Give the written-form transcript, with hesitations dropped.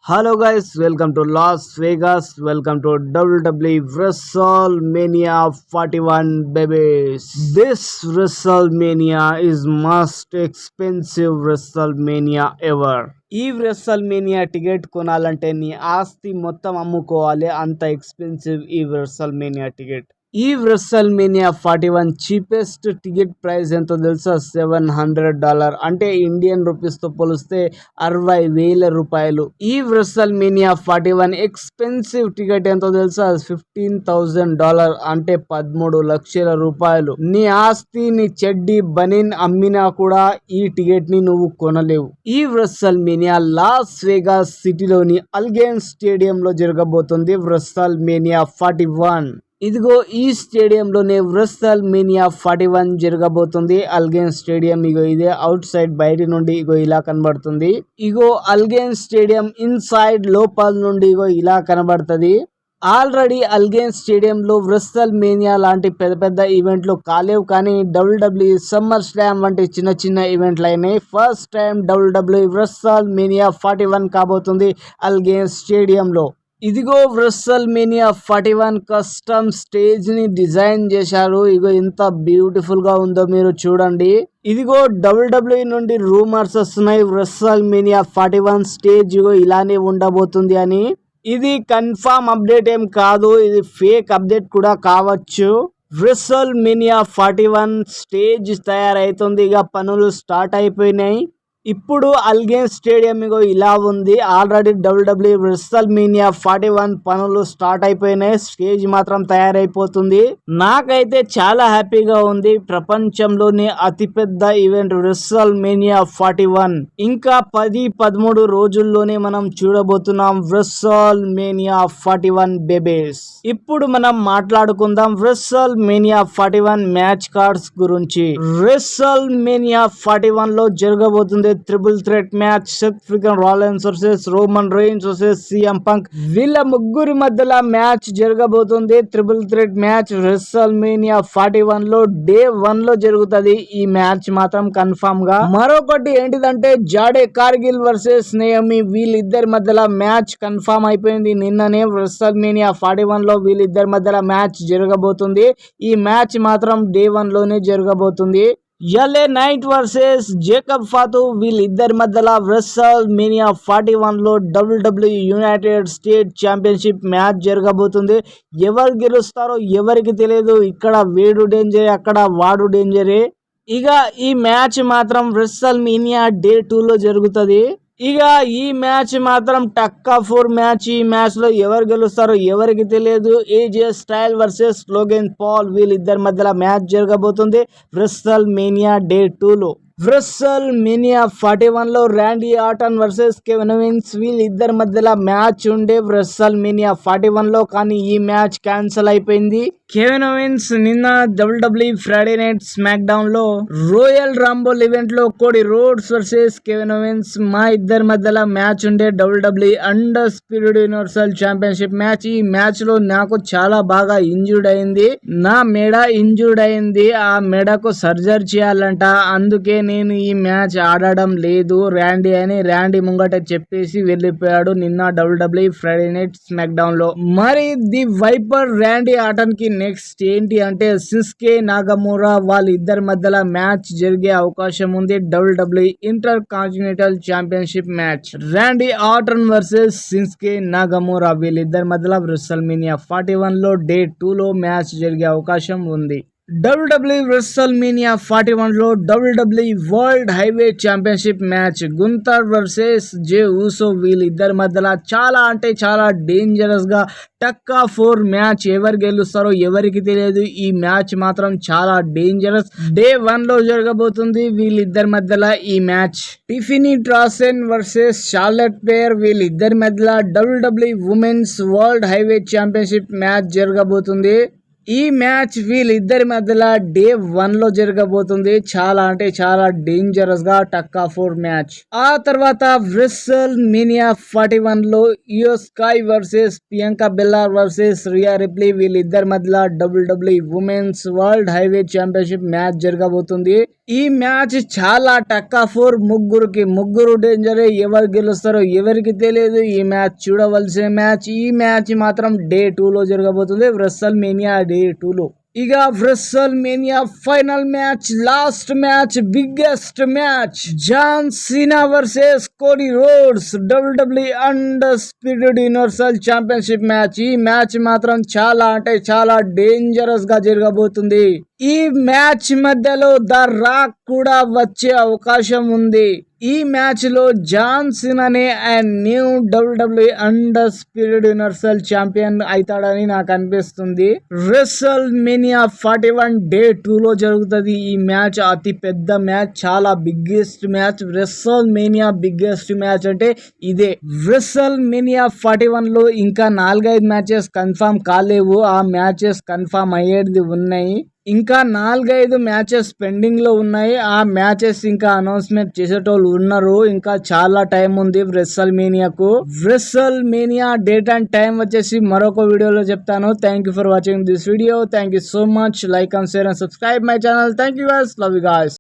Hello guys, welcome to Las Vegas. Welcome to WWE WrestleMania 41 babies. This WrestleMania is most expensive WrestleMania ever. ఈ WrestleMania ticket కొనాలంటే నీ ఆస్తి మొత్తం అమ్ముకోవాలి, అంత ఎక్స్పెన్సివ్ ఈ WrestleMania టికెట్. ఈ WrestleMania 41 చీపెస్ట్ టికెట్ ప్రైస్ ఎంతో తెలుసా? $700, అంటే ఇండియన్ రూపీస్ తో పోలిస్తే 60,000 రూపాయలు. ఈ WrestleMania 41 ఎక్స్పెన్సివ్ టికెట్ ఎంతో తెలుసా? $15,000, అంటే 13 లక్షల రూపాయలు. నీ ఆస్తి, నీ చెడ్డి బనీన్ అమ్మినా కూడా ఈ టికెట్ ని నువ్వు కొనలేవు. ఈ WrestleMania లాస్ వేగాస్ సిటీలోని అల్గైన్ స్టేడియం లో జరగబోతుంది WrestleMania 41. ఇదిగో ఈ స్టేడియంలోనే WrestleMania 41 జరగబోతుంది. అల్గైన్ స్టేడియం ఇగో ఇదే, అవుట్ సైడ్ బయట నుండి ఇగో ఇలా కనబడుతుంది. ఇగో అల్గైన్ స్టేడియం ఇన్సైడ్ లోపల నుండి ఇగో ఇలా కనబడుతుంది. ఆల్రెడీ అల్గైన్ స్టేడియంలో WrestleMania లాంటి పెద్ద పెద్ద ఈవెంట్లు కాలేవు, కానీ WWE సమ్మర్ స్లామ్ వంటి చిన్న చిన్న ఈవెంట్లు అయినాయి. ఫస్ట్ టైం WWE WrestleMania 41 కాబోతుంది అల్గైన్ స్టేడియంలో. ఇదిగో WrestleMania 41 కస్టమ్ స్టేజ్ ని డిజైన్ చేశారు. ఇగో ఎంత బ్యూటిఫుల్ గా ఉందో మీరు చూడండి. ఇదిగో WWE నుండి రూమర్స్ వస్తున్నాయి WrestleMania 41 స్టేజ్ ఇగో ఇలానే ఉండబోతుంది అని. ఇది కన్ఫర్మ్ అప్డేట్ ఏం కాదు, ఇది ఫేక్ అప్డేట్ కూడా కావచ్చు. WrestleMania 41 స్టేజ్ తయారైతుంది, ఇక పనులు స్టార్ట్ అయిపోయినాయి. ఇప్పుడు అల్గైన్ స్టేడియం ఇగో ఇలా ఉంది. ఆల్రెడీ WWE WrestleMania 41 పనులు స్టార్ట్ అయిపోయినాయి, స్టేజ్ మాత్రం తయారైపోతుంది. నాకైతే చాలా హ్యాపీగా ఉంది. ప్రపంచంలోని అతిపెద్ద ఈవెంట్ WrestleMania 41 ఇంకా 10-13 రోజుల్లోనే మనం చూడబోతున్నాం WrestleMania 41 బేబీస్. ఇప్పుడు మనం మాట్లాడుకుందాం WrestleMania 41 మ్యాచ్ కార్డ్స్ గురించి. WrestleMania 41 లో జరగబోతుంది triple threat match. Seth freakin Rollins versus Roman Reigns versus CM Punk. వీళ్ళ ముగ్గురి మధ్యలో మ్యాచ్ జరగబోతుంది. ట్రిపుల్ థ్రెట్ మ్యాచ్ WrestleMania 41 లో డే 1 లో జరుగుతుంది. ఈ మ్యాచ్ మాత్రం కన్ఫర్మ్ గా. మరొకటి ఏంటిదంటే జాడే కార్గిల్ వర్సెస్ నేయమి, వీళ్ళిద్దరి మధ్యలో మ్యాచ్ కన్ఫర్మ్ అయిపోయింది నిన్ననే. WrestleMania 41 లో వీళ్ళిద్దరి మధ్యలో మ్యాచ్ జరగబోతుంది. ఈ మ్యాచ్ మాత్రం డే 1 లోనే జరగబోతుంది. LA నైట్ వర్సెస్ జేకబ్ ఫాతు, వీళ్ళిద్దరి మధ్యలో WrestleMania 41 లో WWE United state championship match జరగబోతుంది. ఎవరు గెలుస్తారో ఎవరికి తెలియదు. ఇక్కడ వీడు డేంజరే, అక్కడ వాడు డేంజరే. ఇక ఈ మ్యాచ్ మాత్రం WrestleMania డే 2 లో జరుగుతుంది. ఇక ఈ మ్యాచ్ మాత్రం టక్ ఆఫ్ 4 మ్యాచ్. ఈ మ్యాచ్ లో ఎవరు గెలుస్తారో ఎవరికి తెలియదు. AJ style versus Logan Paul, వీళ్ళిద్దరి మధ్యలో మ్యాచ్ జరగబోతుంది WrestleMania డే 2 లో. WrestleMania 41 లో Randy Orton versus Kevin ovens, వీళ్ళిద్దరి మధ్యలో మ్యాచ్ ఉండే WrestleMania 41 లో, కానీ ఈ మ్యాచ్ క్యాన్సిల్ అయిపోయింది. కెవిన్ ఓవెన్స్ నిన్న WWE Friday night smack down లో రోయల్ రాంబుల్ ఈవెంట్ లో కోడి రోడ్స్ వర్సెస్ కెవిన్ ఓవెన్స్, మా ఇద్దరి మధ్యలో మ్యాచ్ ఉండే WWE under spirit universal championship match. ఈ మ్యాచ్ లో నాకు చాలా బాగా ఇంజూర్డ్ అయింది, నా మెడ ఇంజూర్డ్ అయింది. ఆ మెడకు సర్జరీ చేయాలంట, అందుకే నేను ఈ మ్యాచ్ ఆడడం లేదు ర్యాండీ అని ర్యాండీ ముంగట చెప్పేసి వెళ్ళిపోయాడు నిన్న WWE Friday night smack down లో. మరి ది వైపర్ ర్యాండీ ఆర్టన్ కి నెక్స్ట్ ఏంటి అంటే షిన్సుకే నాగమూరా, వాళ్ళ ఇద్దరి మధ్యలో మ్యాచ్ జరిగే అవకాశం ఉంది. WWE inter continental championship match Randy Orton versus Shinsuke Nakamura, వీళ్ళిద్దరి మధ్యలో WrestleMania 41 లో డే 2 లో మ్యాచ్ జరిగే అవకాశం ఉంది. WWE WrestleMania 41 లో WWE world heavyweight championship match Gunther versus Jey Uso, వీళ్ళిద్దరి మధ్యలో చాలా అంటే చాలా డేంజరస్ గా టక్ ఆఫ్ 4 మ్యాచ్. ఎవరు గెలుస్తారో ఎవరికి తెలియదు. ఈ మ్యాచ్ మాత్రం చాలా డేంజరస్. డే 1 లో జరగబోతుంది వీళ్ళిద్దరి మధ్యలో ఈ match. Tiffany Stratton versus Charlotte Flair, వీళ్ళిద్దరి మధ్యలో WWE women's world heavyweight championship match జరగబోతుంది. ఈ మ్యాచ్ వీళ్ళిద్దరి మధ్యలో డే 1 లో జరగబోతుంది. చాలా అంటే చాలా డేంజరస్ గా టక్ ఆఫ్ 4 మ్యాచ్. ఆ తర్వాత WrestleMania 41 లో Iyo Sky versus Bianca Belair versus Rhea Ripley, వీళ్ళిద్దరి మధ్యలో WWE women's world heavyweight championship match జరగబోతుంది. ఈ మ్యాచ్ చాలా టక్ ఆఫ్ వార్, ముగ్గురు డేంజర్. ఎవరు గెలుస్తారో ఎవరికి తెలియదు. ఈ మ్యాచ్ చూడవలసిన మ్యాచ్. ఈ మ్యాచ్ మాత్రం డే 2 లో జరగబోతుంది, రెసల్ మేనియా డే 2 లో. ఇక WrestleMania final match, last match, biggest match, John Cena versus Cody Rhodes, WWE undisputed universal championship match. ఈ మ్యాచ్ మాత్రం చాలా అంటే చాలా డేంజరస్ గా జరగబోతుంది. ఈ మ్యాచ్ మధ్యలో ద రాక్ కూడా వచ్చే అవకాశం ఉంది. ఈ మ్యాచ్ లో జాన్ సీనానే and new WWE undisputed universal champion అవుతాడని నాకు అనిపిస్తుంది. రెసల్ మేనియా 41 డే 2 లో జరుగుతుంది. ఈ మ్యాచ్ అతి పెద్ద మ్యాచ్, చాలా biggest match. రెసల్ mania biggest match అంటే ఇదే. రెసల్ మేనియా 41 లో ఇంకా 4-5 మ్యాచెస్ కన్ఫర్మ్ కాలేవు. ఆ మ్యాచెస్ కన్ఫర్మ్ అయ్యేది ఉన్నాయి. ఇంకా 4-5 మ్యాచెస్ పెండింగ్ లో ఉన్నాయి. ఆ మ్యాచెస్ ఇంకా అనౌన్స్మెంట్ చేసేటోళ్ళు ఉన్నారు. ఇంకా చాలా టైం ఉంది రెసల్ మేనియాకు. రెసల్ మేనియా డేట్ అండ్ టైం వచ్చేసి మరొక వీడియోలో చెప్తాను. Thank you for watching this video. Thank you so much. Like and share and subscribe my channel. Thank you guys. Love you guys.